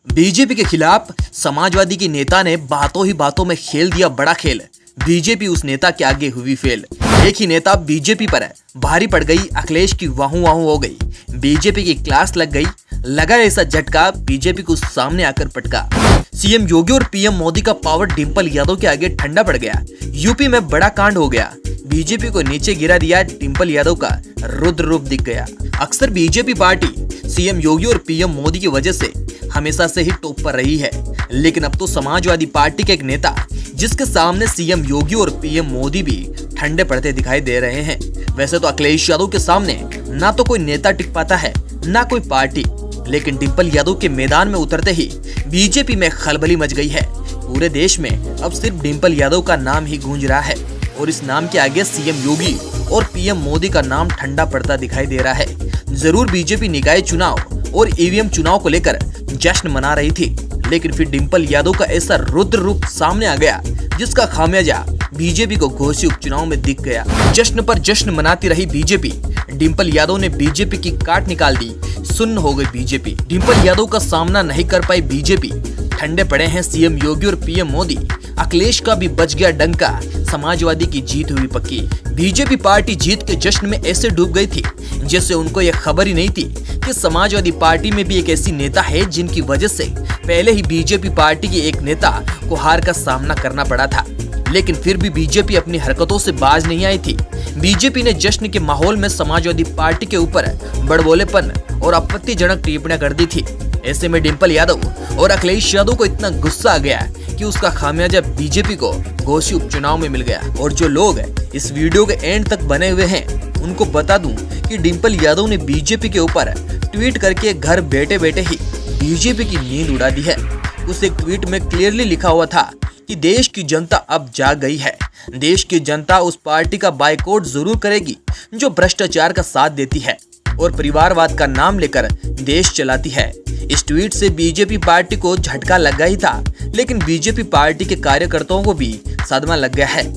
BJP के खिलाफ समाजवादी के नेता ने बातों ही बातों में खेल दिया बड़ा खेल। बीजेपी उस नेता के आगे हुई फेल। एक ही नेता बीजेपी पर भारी पड़ गई, अखिलेश की वाहू वाहू हो गई। बीजेपी की क्लास लग गई, लगा ऐसा झटका, बीजेपी को सामने आकर पटका। सीएम योगी और पीएम मोदी का पावर डिंपल यादव के आगे ठंडा पड़ गया। यूपी में बड़ा कांड हो गया, बीजेपी को नीचे गिरा दिया। डिंपल यादव का रुद्र रूप दिख गया। अक्सर बीजेपी पार्टी सीएम योगी और पीएम मोदी की वजह से हमेशा से ही टॉप पर रही है, लेकिन अब तो समाजवादी पार्टी के एक नेता जिसके सामने सीएम योगी और पीएम मोदी भी ठंडे पड़ते दिखाई दे रहे हैं। वैसे तो अखिलेश यादव के सामने ना तो कोई नेता टिक पाता है, ना कोई पार्टी, लेकिन डिंपल यादव के मैदान में उतरते ही बीजेपी में खलबली मच गई है। पूरे देश में अब सिर्फ डिंपल यादव का नाम ही गूंज रहा है और इस नाम के आगे सीएम योगी और पीएम मोदी का नाम ठंडा पड़ता दिखाई दे रहा है। जरूर बीजेपी निकाय चुनाव और ईवीएम चुनाव को लेकर जश्न मना रही थी, लेकिन फिर डिंपल यादव का ऐसा रुद्र रूप सामने आ गया जिसका खामियाजा बीजेपी को घोषी उपचुनाव में दिख गया। जश्न पर जश्न मनाती रही बीजेपी। डिंपल यादव ने बीजेपी की काट निकाल दी, सुन्न हो गई बीजेपी। डिंपल यादव का सामना नहीं कर पाई बीजेपी। ठंडे पड़े हैं सीएम योगी और पीएम मोदी। अखिलेश का भी बच गया डंका, समाजवादी की जीत हुई पक्की। बीजेपी पार्टी जीत के जश्न में ऐसे डूब गई थी जैसे उनको यह खबर ही नहीं थी कि समाजवादी पार्टी में भी एक ऐसी नेता है जिनकी वजह से पहले ही बीजेपी पार्टी के एक नेता को हार का सामना करना पड़ा था। लेकिन फिर भी बीजेपी अपनी हरकतों से बाज नहीं आई थी। बीजेपी ने जश्न के माहौल में समाजवादी पार्टी के ऊपर बड़बोलेपन और आपत्तिजनक टिप्पणियां कर दी थी। ऐसे में डिंपल यादव और अखिलेश यादव को इतना गुस्सा आ गया कि उसका खामियाजा बीजेपी को घोषी उपचुनाव में मिल गया। और जो लोग इस वीडियो के एंड तक बने हुए हैं उनको बता दूं कि डिंपल यादव ने बीजेपी के ऊपर ट्वीट करके घर बैठे बैठे ही बीजेपी की नींद उड़ा दी है। उस एक ट्वीट में क्लियरली लिखा हुआ था कि देश की जनता अब जाग गई है। देश की जनता उस पार्टी का बायकॉट जरूर करेगी जो भ्रष्टाचार का साथ देती है और परिवारवाद का नाम लेकर देश चलाती है। इस ट्वीट से बीजेपी पार्टी को झटका लग गया ही था, लेकिन बीजेपी पार्टी के कार्यकर्ताओं को भी सदमा लग गया है।